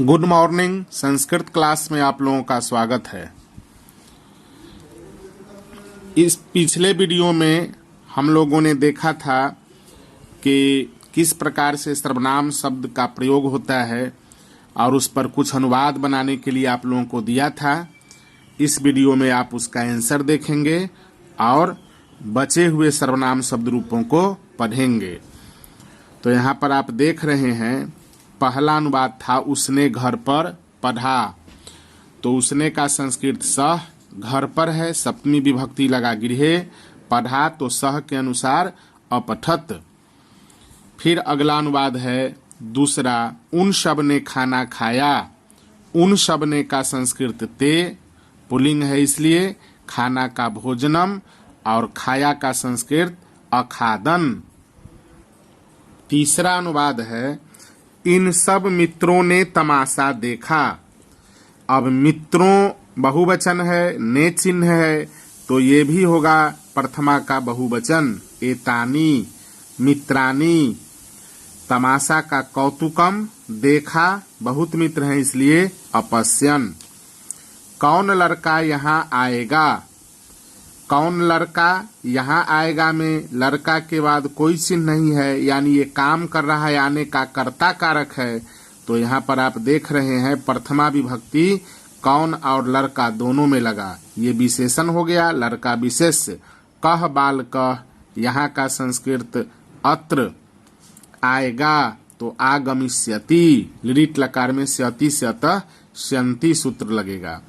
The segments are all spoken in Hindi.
Good morning. संस्कृत क्लास में आप लोगों का स्वागत है। इस पिछले वीडियो में हम लोगों ने देखा था कि किस प्रकार से सर्वनाम शब्द का प्रयोग होता है और उस पर कुछ अनुवाद बनाने के लिए आप लोगों को दिया था। इस वीडियो में आप उसका आंसर देखेंगे और बचे हुए सर्वनाम शब्द रूपों को पढ़ेंगे। तो यहाँ पर आप देख रहे हैं, पहला अनुवाद था उसने घर पर पढ़ा। तो उसने का संस्कृत सह घर पर है, सप्तमी विभक्ति लगा गृहे। पढ़ा तो सह के अनुसार अपठत। फिर अगला अनुवाद है दूसरा, उन सब ने खाना खाया। उन सब ने का संस्कृत ते, पुल्लिंग है इसलिए खाना का भोजनम, और खाया का संस्कृत अखादन। तीसरा अनुवाद है इन सब मित्रों ने तमाशा देखा। अब मित्रों बहुवचन है, ने चिन्ह है, तो ये भी होगा प्रथमा का बहुवचन एतानी मित्रानी। तमाशा का कौतुकम, देखा बहुत मित्र हैं इसलिए अपश्यन। कौन लड़का यहाँ आएगा। कौन लड़का यहाँ आएगा में लड़का के बाद कोई चिन्ह नहीं है, यानी ये काम कर रहा है, आने का कर्ता कारक है। तो यहाँ पर आप देख रहे हैं प्रथमा विभक्ति कौन और लड़का दोनों में लगा। ये विशेषण हो गया, लड़का विशेष। कह बाल कह, यहाँ का संस्कृत अत्र आएगा तो आगमिष्यति, लिट लकार में स्यति से अतः स्यंति सूत्र लगेगा।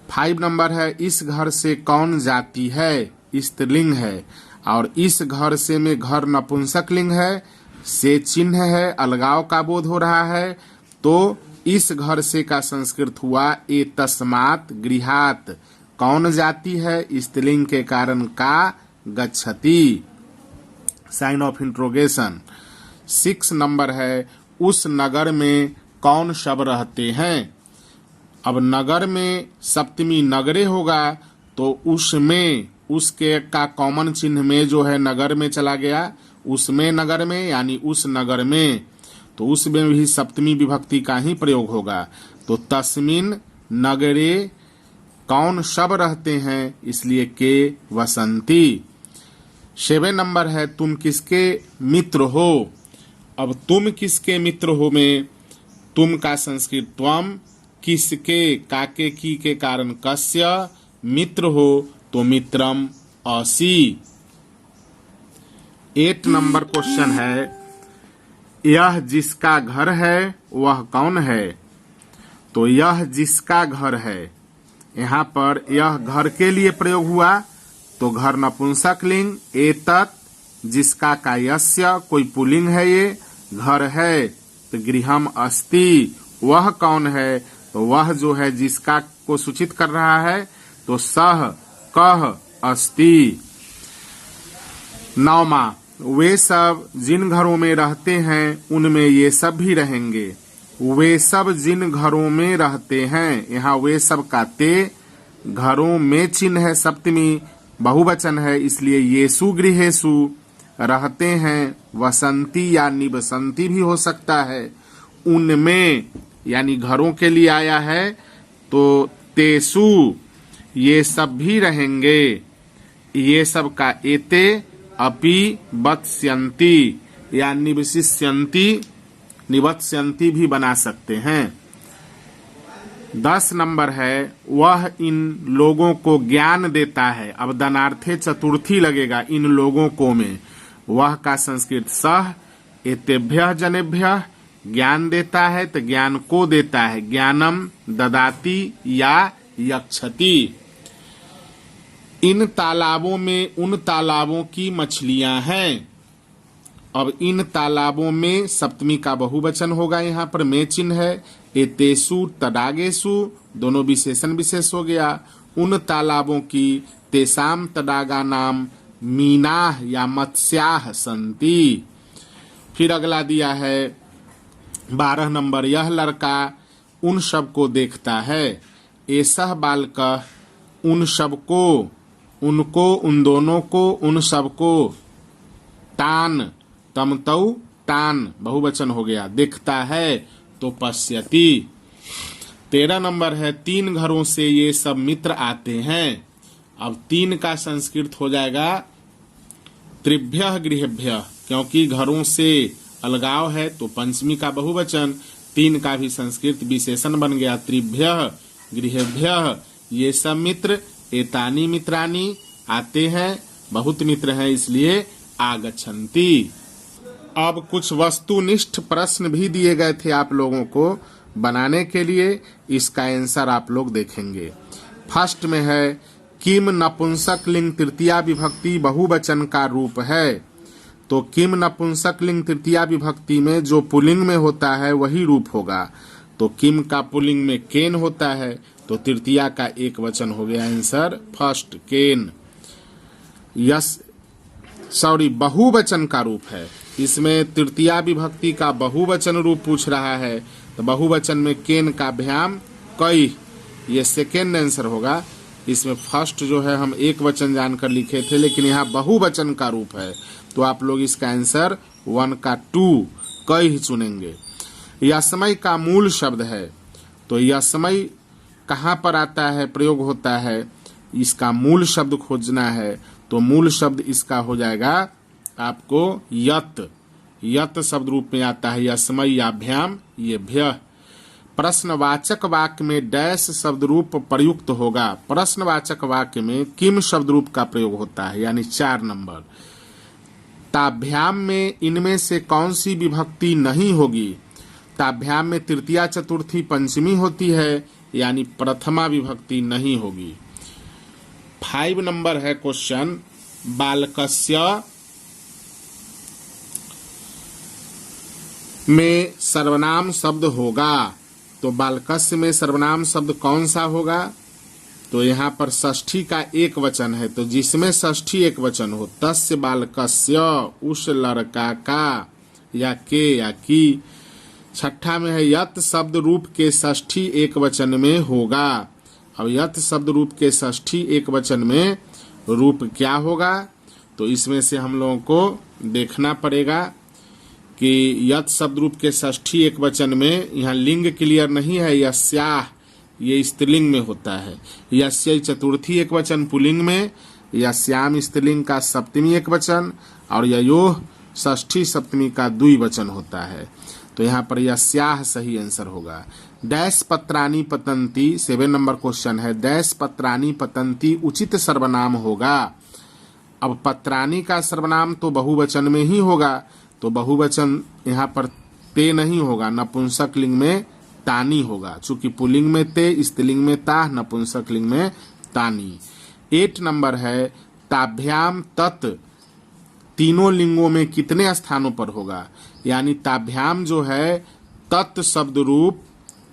5 नंबर है इस घर से कौन जाती है, स्त्रीलिंग है, और इस घर से में घर नपुंसक लिंग है, से चिन्ह है, अलगाव का बोध हो रहा है। तो इस घर से का संस्कृत हुआ ए तस्मात् गृहात्। कौन जाती है, स्त्रीलिंग के कारण का गच्छति, साइन ऑफ इंट्रोगेशन। 6 नंबर है उस नगर में कौन सब रहते हैं। अब नगर में सप्तमी नगरे होगा, तो उसमें उसके का कॉमन चिन्ह में जो है नगर में चला गया, उसमें नगर में यानी उस नगर में, तो उसमें भी सप्तमी विभक्ति का ही प्रयोग होगा। तो तस्मिन नगरे कौन सब रहते हैं, इसलिए के वसंती। 7 नंबर है तुम किसके मित्र हो। अब तुम किसके मित्र हो में तुम का संस्कृत त्वम, किसके काके की के कारण कस्य, मित्र हो तो मित्रम असी। 8 नंबर क्वेश्चन है यह जिसका घर है वह कौन है। तो यह जिसका घर है, यहाँ पर यह घर के लिए प्रयोग हुआ, तो घर नपुंसक लिंग। एतत् जिसका का यस्य, कोई पुल्लिंग है, ये घर है तो गृहम अस्ति। वह कौन है, तो वह जो है जिसका को सूचित कर रहा है, तो सह कह अस्ति। 9वां वे सब जिन घरों में रहते हैं उनमें ये सब भी रहेंगे। वे सब जिन घरों में रहते हैं, यहाँ वे सब का ते, घरों में चिन्ह है, सप्तमी बहुवचन है इसलिए येसु गृहेषु रहते हैं। वसंती या निवसंती भी हो सकता है। उनमें यानी घरों के लिए आया है, तो तेसु ये सब भी रहेंगे। ये सब का एते अपि वत्स्यन्ति या निवसिष्यन्ति, निवत्स्यन्ति भी बना सकते हैं। 10 नंबर है वह इन लोगों को ज्ञान देता है। अब दनार्थे चतुर्थी लगेगा इन लोगों को में। वह का संस्कृत सह, एतेभ्यः जनेभ्यः ज्ञान देता है तो ज्ञान को देता है, ज्ञानम ददाति या यक्षति। इन तालाबों में उन तालाबों की मछलियां हैं। अब इन तालाबों में सप्तमी का बहुवचन होगा, यहाँ पर में चिन्ह है। एतेसु तडागेसु दोनों विशेषण विशेष हो गया। उन तालाबों की तेसाम तडागा नाम मीनाह या मत्स्याह संति। फिर अगला दिया है 12 नंबर यह लड़का उन सब को देखता है। एसह बालकः उन सब को, उनको, उन दोनों को, उन सब को। तान तमतौ तान बहुवचन हो गया, देखता है। तो पश्यति। 13 नंबर है 3 घरों से ये सब मित्र आते हैं। अब 3 का संस्कृत हो जाएगा त्रिभ्यः गृहेभ्यः, क्योंकि घरों से अलगाव है तो पंचमी का बहुवचन। 3 का भी संस्कृत विशेषण बन गया त्रिभ्यः गृहेभ्यः। ये सब मित्र एतानि मित्राणि आते हैं, बहुत मित्र हैं इसलिए आगच्छन्ति। अब कुछ वस्तुनिष्ठ प्रश्न भी दिए गए थे आप लोगों को बनाने के लिए, इसका आंसर आप लोग देखेंगे। फर्स्ट में है किम नपुंसक लिंग तृतीया विभक्ति बहुवचन का रूप है। तो किम नपुंसक लिंग तृतीया विभक्ति में जो पुल्लिंग में होता है वही रूप होगा। तो किम का पुल्लिंग में केन होता है, तो तृतीया का एक वचन हो गया आंसर फर्स्ट केन। बहुवचन का रूप है, इसमें तृतीया विभक्ति का बहुवचन रूप पूछ रहा है, तो बहुवचन में केन का भ्याम कई, ये सेकेंड आंसर होगा। इसमें फर्स्ट जो है हम एक वचन जानकर लिखे थे, लेकिन यहाँ बहुवचन का रूप है, तो आप लोग इसका आंसर 1 का 2 कई ही चुनेंगे। यस्मै का मूल शब्द है, तो यस्मै कहाँ पर आता है, प्रयोग होता है, इसका मूल शब्द खोजना है। तो मूल शब्द इसका हो जाएगा आपको यत। यत शब्द रूप में आता है यस्मै या भ्याम ये भ्यः। प्रश्नवाचक वाक्य में डैश शब्द रूप प्रयुक्त होगा। प्रश्नवाचक वाक्य में किम शब्द रूप का प्रयोग होता है, यानी 4 नंबर। ताभ्याम में इनमें से कौन सी विभक्ति नहीं होगी। ताभ्याम में तृतीया चतुर्थी पंचमी होती है, यानी प्रथमा विभक्ति नहीं होगी। 5 नंबर है क्वेश्चन, बालकस्य में सर्वनाम शब्द होगा। तो बालकस्य में सर्वनाम शब्द कौन सा होगा, तो यहाँ पर षष्ठी का एक वचन है, तो जिसमें षष्ठी एक वचन हो, तस्य बालकस्य, उस लड़का का, या के या की। छठा में है यत शब्द रूप के षष्ठी एक वचन में होगा। अब यत शब्द रूप के षष्ठी एक वचन में रूप क्या होगा, तो इसमें से हम लोगों को देखना पड़ेगा कि यत शब्द रूप के षष्ठी एक वचन में, यहाँ लिंग क्लियर नहीं है, यस्याः ये स्त्रीलिंग में होता है। यस्य चतुर्थी एक वचन पुल्लिंग में, यस्याम स्त्रीलिंग का सप्तमी एक वचन, और ययोः षष्ठी सप्तमी का द्विवचन होता है। तो यहाँ पर यस्याः सही आंसर होगा। डैश पत्राणि पतंती 7 नंबर क्वेश्चन है, डैश पत्राणि पतंती उचित सर्वनाम होगा। अब पत्राणि का सर्वनाम तो बहुवचन में ही होगा, तो बहुवचन यहाँ पर ते नहीं होगा, नपुंसक लिंग में तानी होगा। चूंकि पुल्लिंग में ते, स्त्रीलिंग में ता, नपुंसक लिंग में तानी। 8 नंबर है ताभ्याम तत् तीनों लिंगों में कितने स्थानों पर होगा, यानी ताभ्याम जो है तत् शब्द रूप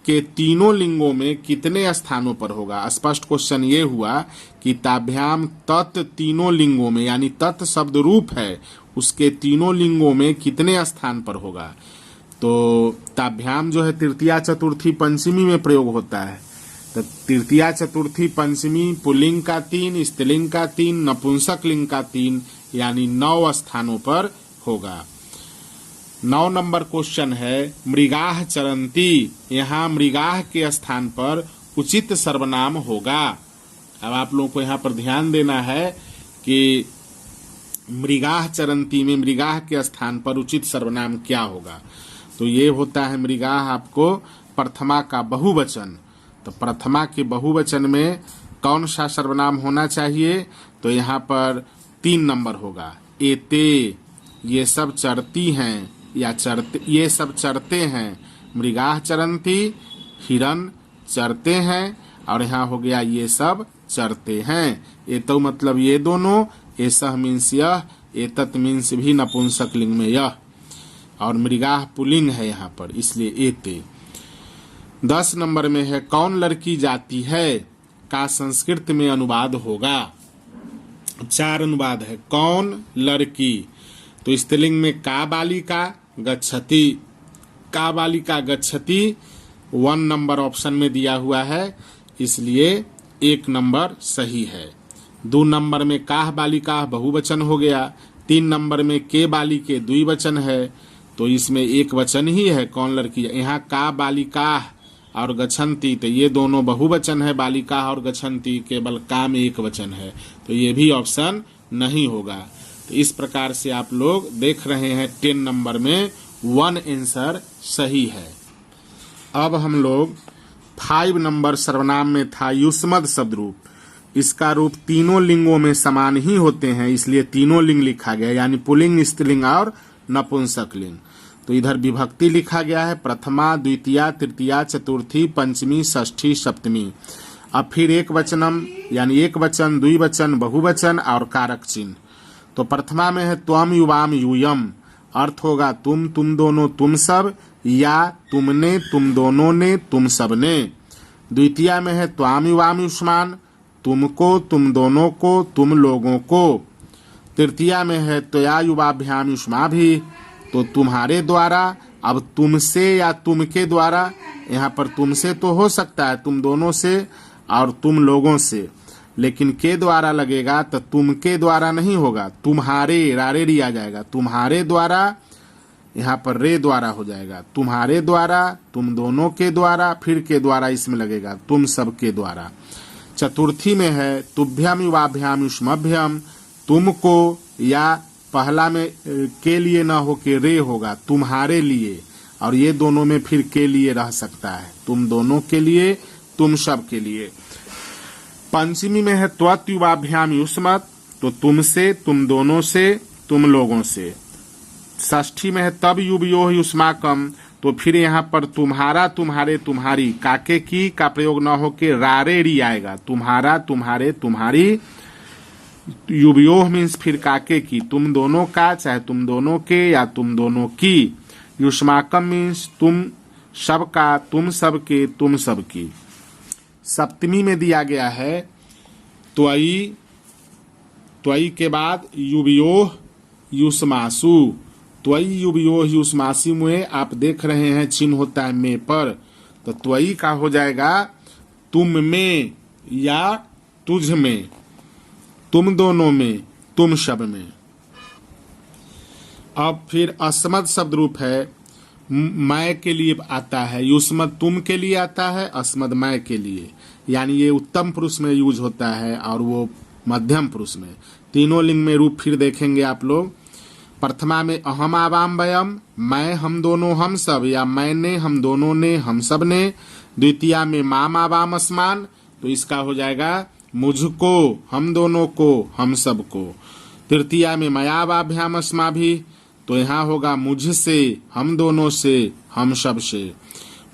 के तीनों लिंगों में कितने स्थानों पर होगा। स्पष्ट क्वेश्चन ये हुआ कि ताभ्याम तत् तीनों लिंगों में, यानी तत् शब्द रूप है उसके तीनों लिंगों में कितने स्थान पर होगा। तो ताभ्याम जो है तृतीया चतुर्थी पंचमी में प्रयोग होता है, तो तृतीया चतुर्थी पंचमी पुल्लिंग का 3, स्त्रीलिंग का 3, नपुंसक लिंग का 3, यानी 9 स्थानों पर होगा। 9 नंबर क्वेश्चन है मृगाः चरन्ति, यहाँ मृगाः के स्थान पर उचित सर्वनाम होगा। अब आप लोगों को यहाँ पर ध्यान देना है कि मृगाः चरन्ति में मृगाः के स्थान पर उचित सर्वनाम क्या होगा। तो ये होता है मृगाः आपको प्रथमा का बहुवचन। तो प्रथमा के बहुवचन में कौन सा सर्वनाम होना चाहिए, तो यहाँ पर 3 नंबर होगा। एते ये सब चरती हैं, या चरते, ये सब चरते हैं। मृगाः चरन्ति, हिरन चरते हैं, और यहाँ हो गया ये सब चरते हैं। ये तो मतलब ये दोनों, एसह मीन्स यह, एतत् मीन्स भी नपुंसक लिंग में यह, और मृगाः पुल्लिंग है यहाँ पर, इसलिए एते। 10 नंबर में है कौन लड़की जाती है का संस्कृत में अनुवाद होगा। 4 अनुवाद है। कौन लड़की, तो स्त्रीलिंग में का बालिका गच्छति, का बालिका गच्छति 1 नंबर ऑप्शन में दिया हुआ है, इसलिए 1 नंबर सही है। 2 नंबर में काह बालिका बहुवचन हो गया। 3 नंबर में के बालिके द्विवचन है। तो इसमें एक वचन ही है, कौन लड़की है। यहाँ का बालिका और गच्छन्ति, तो ये दोनों बहुवचन है, बालिका और गच्छन्ति, केवल का में एक वचन है, तो ये भी ऑप्शन नहीं होगा। तो इस प्रकार से आप लोग देख रहे हैं 10 नंबर में 1 आंसर सही है। अब हम लोग 5 नंबर सर्वनाम में था युष्मद शब्द रूप। इसका रूप तीनों लिंगों में समान ही होते हैं, इसलिए तीनों लिंग लिखा गया, यानी पुल्लिंग, स्त्रीलिंग और नपुंसक लिंग। तो इधर विभक्ति लिखा गया है, प्रथमा, द्वितीया, तृतीया, चतुर्थी, पंचमी, षष्ठी, सप्तमी। अब फिर एक वचनम यानी एक वचन, द्विवचन, बहुवचन और कारक चिन्ह। तो प्रथमा में है त्वम, युवाम, यूयम, अर्थ होगा तुम, तुम दोनों, तुम सब, या तुमने, तुम दोनों ने, तुम सब ने। द्वितीया में है त्वाम, युवाम, युष्मान, तुमको, तुम दोनों को, तुम लोगों को। तृतीया में है त्वया, युवाभ्याम, युष्मा भी, तो तुम्हारे द्वारा। अब तुमसे या तुम के द्वारा, यहाँ पर तुमसे तो हो सकता है, तुम दोनों से और तुम लोगों से, लेकिन के द्वारा लगेगा तो तुम के द्वारा नहीं होगा, तुम्हारे, रारे रिया जाएगा, तुम्हारे द्वारा, यहाँ पर रे द्वारा हो जाएगा, तुम्हारे द्वारा, तुम दोनों के द्वारा, फिर के द्वारा इसमें लगेगा, तुम सब के द्वारा। चतुर्थी में है तुभ्यम, युवाभ्याम, युष्मभ्यम, तुमको, या पहला में के लिए ना हो के रे होगा, तुम्हारे लिए, और ये दोनों में फिर के लिए रह सकता है, तुम दोनों के लिए, तुम सब के लिए। पंचमी में है त्वत्, युवाभ्याम, युष्मत्, तो तुमसे, तुम दोनों से, तुम लोगों से। षष्ठी में है तब, युवयोः, युष्माकम, तो फिर यहाँ पर तुम्हारा, तुम्हारे, तुम्हारी, काके की का प्रयोग न हो के रारे री आएगा, तुम्हारा, तुम्हारे, तुम्हारी। युवयोः मीन्स फिर काके की, तुम दोनों का, चाहे तुम दोनों के या तुम दोनों की। युष्माकम मीन्स तुम सब का, तुम सब के, तुम सब की। सप्तमी में दिया गया है त्वयि, त्वयि के बाद युवयोः, युष्मासु, त्वयि, युवयोः, युष्मासु में आप देख रहे हैं चिन्ह होता है में पर, तो त्वयि का हो जाएगा तुम में या तुझ में, तुम दोनों में, तुम सब में। अब फिर अस्मद शब्द रूप है, मैं के लिए आता है, युष्मद तुम के लिए आता है, अस्मद मैं के लिए, यानी ये उत्तम पुरुष में यूज होता है और वो मध्यम पुरुष में। तीनों लिंग में रूप फिर देखेंगे आप लोग। प्रथमा में अहम, आवाम, वयम, मैं, हम दोनों, हम सब, या मैंने, हम दोनों ने, हम सब ने। द्वितीया में माम, आवाम, अस्मान, तो इसका हो जाएगा मुझको, हम दोनों को, हम सब को। तृतीया में मया, वाभ्याम, अस्माभि, तो यहाँ होगा मुझसे, हम दोनों से, हम सब से।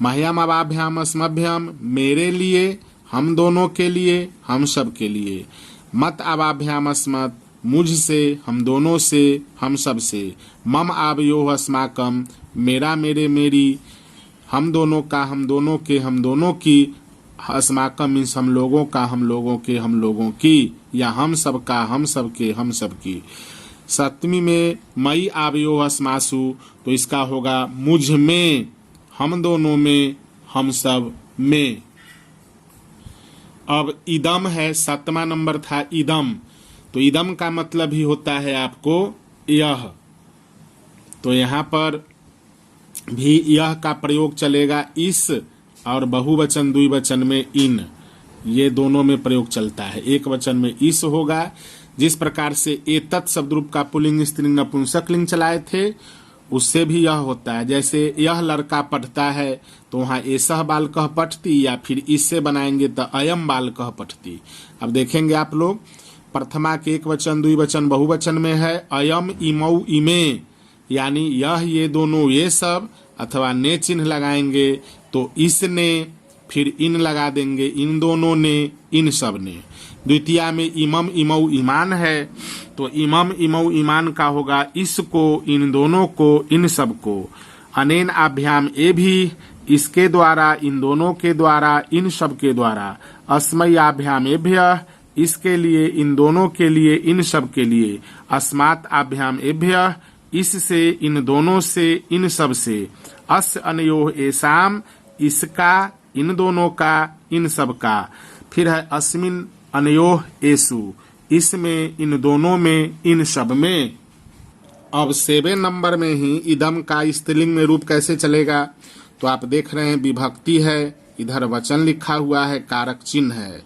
मह्यम, अवाभ्याम, अस्मभ्यम, मेरे लिए, हम दोनों के लिए, हम सब के लिए। मत, अवाभ्याम, अस्मत्, मुझसे, हम दोनों से, हम सब से। मम, आवयोः, अस्माकम, मेरा, मेरे, मेरी, हम दोनों का, हम दोनों के, हम दोनों की। अस्माकम मीन्स हम लोगों का, हम लोगों के, हम लोगों की, या हम सब का, हम सब के, हम सब की। सप्तमी में मई, आवयोः, अस्मासु, तो इसका होगा मुझ में, हम दोनों में, हम सब में। अब इदम है, 7वां नंबर था इदम, तो इदम का मतलब ही होता है आपको यह, तो यहाँ पर भी यह का प्रयोग चलेगा, इस, और बहुवचन द्विवचन में इन, ये दोनों में प्रयोग चलता है। एक वचन में इस होगा, जिस प्रकार से एतत् शब्द रूप का पुल्लिंग, स्त्रीलिंग, नपुंसक लिंग चलाए थे, उससे भी यह होता है। जैसे यह लड़का पढ़ता है, तो वहाँ एसह बालकः पठति, या फिर इससे बनाएंगे तो अयम बालकः पठति। अब देखेंगे आप लोग, प्रथमा के एक वचन, द्विवचन, बहुवचन में है अयम, इमौ, इमे, यानी यह, ये दोनों, ये सब, अथवा ने चिन्ह लगाएंगे तो इसने, फिर इन लगा देंगे, इन दोनों ने, इन सब ने। द्वितीया में इमम, इमौ, ईमान है, तो इमम, इमौ, ईमान का होगा इसको, इन दोनों को, इन सब को। अनेन आभ्याम, ए भी, इसके द्वारा, इन दोनों के द्वारा, इन सब के द्वारा। अस्मै आभ्याम एभ्यः, इसके लिए, इन दोनों के लिए, इन सब के लिए। अस्मात् आभ्याम एभ्यः, इससे, इन दोनों से, इन सब से। अस्य अनयोः एषाम्, इसका, इन दोनों का, इन सब का। फिर है अस्मिन् अनयोः एषु, इसमें, इन दोनों में, इन सब में। अब 7 नंबर में ही इदम का स्त्रीलिंग में रूप कैसे चलेगा, तो आप देख रहे हैं विभक्ति है, इधर वचन लिखा हुआ है, कारक चिन्ह है।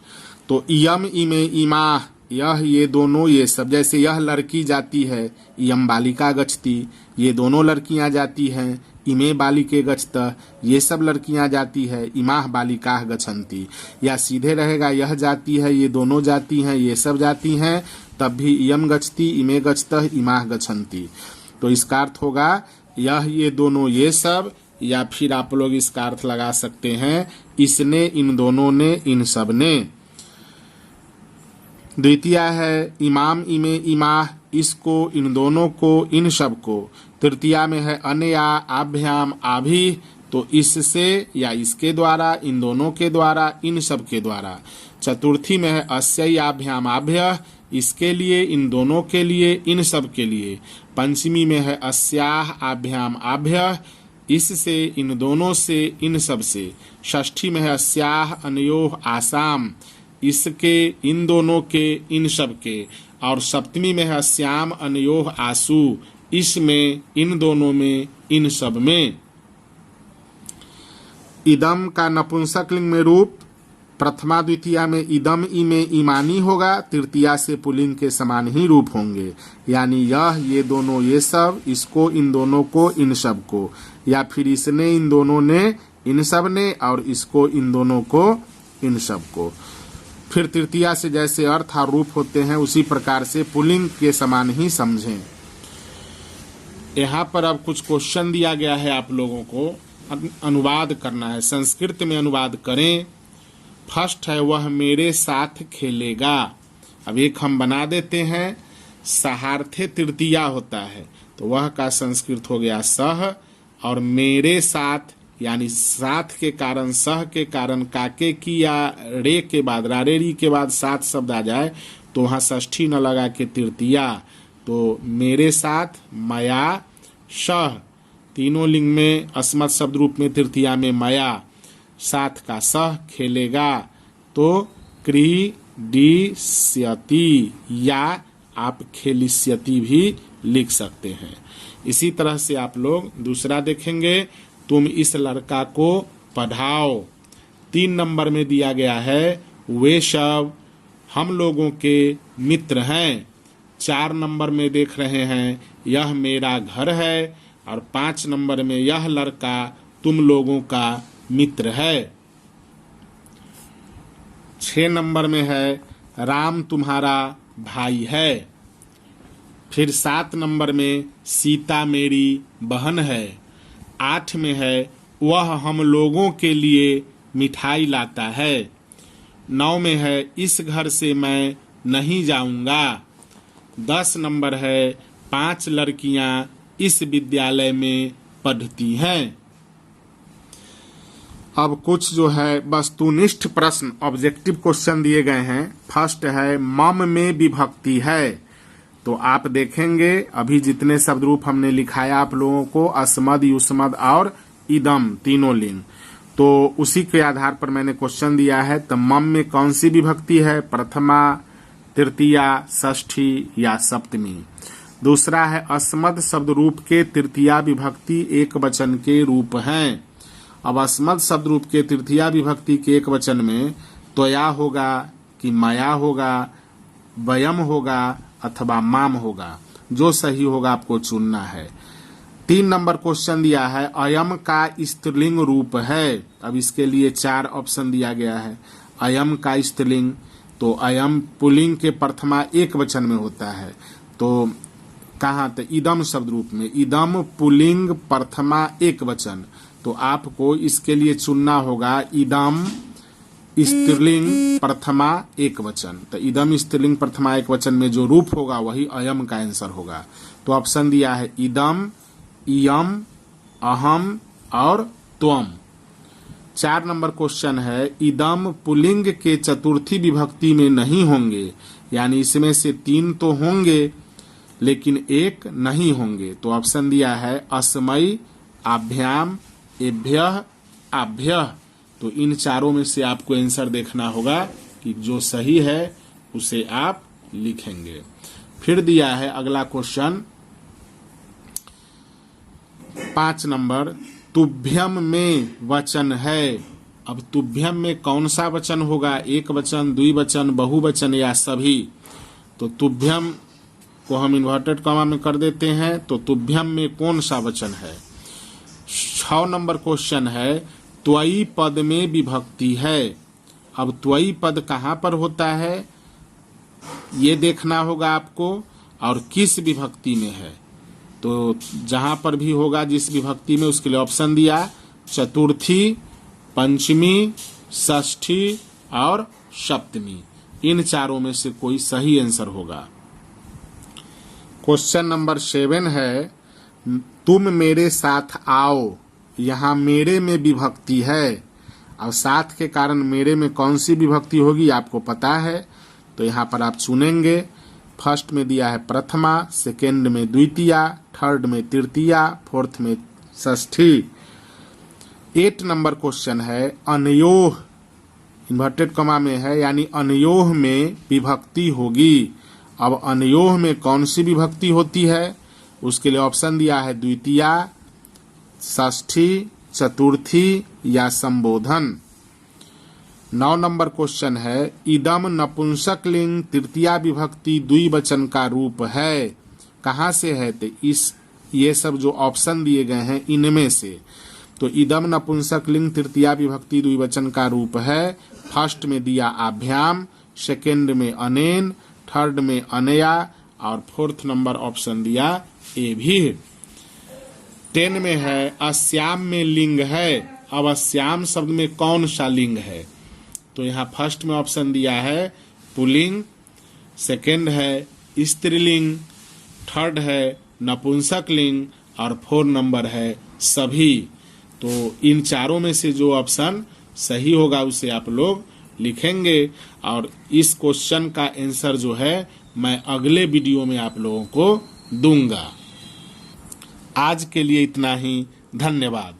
तो इयम, इमे, इमाह, यह, ये दोनों, ये सब। जैसे यह लड़की जाती है, इयम बालिका गच्छति, ये दोनों लड़कियां जाती हैं। इमे बालिके गच्छतः, ये सब लड़कियां जाती है। इमाह बालिकाः गच्छन्ति, या सीधे रहेगा यह जाती है, ये दोनों जाती हैं, ये सब जाती हैं, तब भी इयम गच्छति, इमे गच्छतः, इमाह गच्छन्ति। तो इसका अर्थ होगा यह, ये दोनों, ये सब, या फिर आप लोग इसका अर्थ लगा सकते हैं इसने, इन दोनों ने, इन सब ने। द्वितीय है इमाम, इमे, इमाह, इसको, इन दोनों को, इन सब को। तृतीया में है अनया, आभ्याम, आभि, तो इससे या इसके द्वारा, इन दोनों के द्वारा, इन सब के द्वारा। चतुर्थी में है अस्यै, आभ्याम, आभ्यः, इसके लिए, इन दोनों के लिए, इन सब के लिए। पंचमी में है अस्याः, आभ्याम, आभ्यः, इससे, इन दोनों से, इन सब से। षष्ठी में है अस्याः, अनयोः, आसाम, इसके, इन दोनों के, इन सब के। और सप्तमी में है अस्याम, अनयोः, आसु, इसमें, इन दोनों में, इन सब में। इदम का नपुंसकलिंग में रूप प्रथमा द्वितीया में इदम, इमे, इमानी होगा। तृतीया से पुल्लिंग के समान ही रूप होंगे, यानी यह, ये दोनों, ये सब, इसको, इन दोनों को, इन सब को, या फिर इसने, इन दोनों ने, इन सब ने, और इसको, इन दोनों को, इन सब को। फिर तृतीया से जैसे अर्थ और रूप होते हैं उसी प्रकार से पुल्लिंग के समान ही समझें। यहाँ पर अब कुछ क्वेश्चन दिया गया है, आप लोगों को अनुवाद करना है। संस्कृत में अनुवाद करें। फर्स्ट है वह मेरे साथ खेलेगा। अब एक हम बना देते हैं, सहार्थे तृतीया होता है, तो वह का संस्कृत हो गया सह, और मेरे साथ यानी साथ के कारण, सह के कारण, काके की या रे के बाद, रारेरी के बाद साथ शब्द आ जाए तो वहाँ षष्ठी न लगा के तृतीया। तो मेरे साथ, मया, सह, तीनों लिंग में अस्मत् शब्द रूप में, तृतीया में मया, साथ का सह, खेलेगा तो क्रीडिष्यति, या आप खेलिष्यति भी लिख सकते हैं। इसी तरह से आप लोग दूसरा देखेंगे, तुम इस लड़का को पढ़ाओ। 3 नंबर में दिया गया है वे सब हम लोगों के मित्र हैं। 4 नंबर में देख रहे हैं यह मेरा घर है, और 5 नंबर में यह लड़का तुम लोगों का मित्र है। 6 नंबर में है राम तुम्हारा भाई है। फिर 7 नंबर में सीता मेरी बहन है। 8 में है वह हम लोगों के लिए मिठाई लाता है। 9 में है इस घर से मैं नहीं जाऊंगा। 10 नंबर है 5 लड़कियां इस विद्यालय में पढ़ती हैं। अब कुछ जो है वस्तुनिष्ठ प्रश्न, ऑब्जेक्टिव क्वेश्चन दिए गए हैं। फर्स्ट है मम में विभक्ति है, तो आप देखेंगे अभी जितने शब्द रूप हमने लिखाया आप लोगों को, अस्मद, युष्मद और इदम, तीनों लिंग, तो उसी के आधार पर मैंने क्वेश्चन दिया है। तो मम में कौन सी विभक्ति है, प्रथमा, तृतीया, षष्ठी या सप्तमी। दूसरा है अस्मद शब्द रूप के तृतीया विभक्ति एक वचन के रूप हैं। अब अस्मद शब्द रूप के तृतीया विभक्ति के एक वचन में त्वया होगा कि मया होगा, वयम होगा अथवा माम होगा, जो सही होगा आपको चुनना है। 3 नंबर क्वेश्चन दिया है अयम का स्त्रीलिंग रूप है। अब इसके लिए 4 ऑप्शन दिया गया है। अयम का स्त्रीलिंग, तो अयम पुल्लिंग के प्रथमा एक वचन में होता है, तो कहाँ, तो इदम शब्द रूप में, इदम पुल्लिंग प्रथमा एक वचन, तो आपको इसके लिए चुनना होगा इदम स्त्रीलिंग प्रथमा एक वचन। तो इदम स्त्रीलिंग प्रथमा एक वचन में जो रूप होगा वही अयम का आंसर होगा। तो ऑप्शन दिया है इदम, इयम, अहम और त्वम। 4 नंबर क्वेश्चन है इदम पुल्लिंग के चतुर्थी विभक्ति में नहीं होंगे, यानी इसमें से 3 तो होंगे लेकिन 1 नहीं होंगे। तो ऑप्शन दिया है अस्मै, आभ्याम, एभ्यः, आभ्यः। तो इन चारों में से आपको आंसर देखना होगा कि जो सही है उसे आप लिखेंगे। फिर दिया है अगला क्वेश्चन 5 नंबर, तुभ्यम में वचन है। अब तुभ्यम में कौन सा वचन होगा, एक वचन, द्विवचन, बहुवचन या सभी? तो तुभ्यम को हम इन्वर्टेड कॉमा में कर देते हैं, तो तुभ्यम में कौन सा वचन है? 6 नंबर क्वेश्चन है, त्वयी पद में विभक्ति है। अब त्वयी पद कहाँ पर होता है ये देखना होगा आपको, और किस विभक्ति में है। तो जहां पर भी होगा जिस विभक्ति में, उसके लिए ऑप्शन दिया, चतुर्थी, पंचमी, षष्ठी और सप्तमी। इन चारों में से कोई सही आंसर होगा। क्वेश्चन नंबर 7 है, तुम मेरे साथ आओ। यहाँ मेरे में विभक्ति है। अब साथ के कारण मेरे में कौन सी विभक्ति होगी आपको पता है, तो यहाँ पर आप चुनेंगे। फर्स्ट में दिया है प्रथमा, सेकेंड में द्वितीया, थर्ड में तृतीया, फोर्थ में षष्ठी। 8 नंबर क्वेश्चन है, अनयोह, इन्वर्टेड कॉमा में है, यानी अनयोह में विभक्ति होगी। अब अनयोह में कौन सी विभक्ति होती है, उसके लिए ऑप्शन दिया है द्वितीया, षष्ठी, चतुर्थी या संबोधन। 9 नंबर क्वेश्चन है, इदम नपुंसक लिंग तृतीया विभक्ति द्विवचन का रूप है। कहाँ से है? तो ये सब जो ऑप्शन दिए गए हैं इनमें से। तो इदम नपुंसक लिंग तृतीया विभक्ति द्विवचन का रूप है। फर्स्ट में दिया आभ्याम, सेकेंड में अनेन, थर्ड में अनया और फोर्थ नंबर ऑप्शन दिया ए भी। 10 में है, अस्याम में लिंग है। अब अस्याम शब्द में कौन सा लिंग है? तो यहाँ फर्स्ट में ऑप्शन दिया है पुल्लिंग, सेकेंड है स्त्रीलिंग, थर्ड है नपुंसक लिंग और 4 नंबर है सभी। तो इन चारों में से जो ऑप्शन सही होगा उसे आप लोग लिखेंगे, और इस क्वेश्चन का आंसर जो है मैं अगले वीडियो में आप लोगों को दूंगा। आज के लिए इतना ही, धन्यवाद।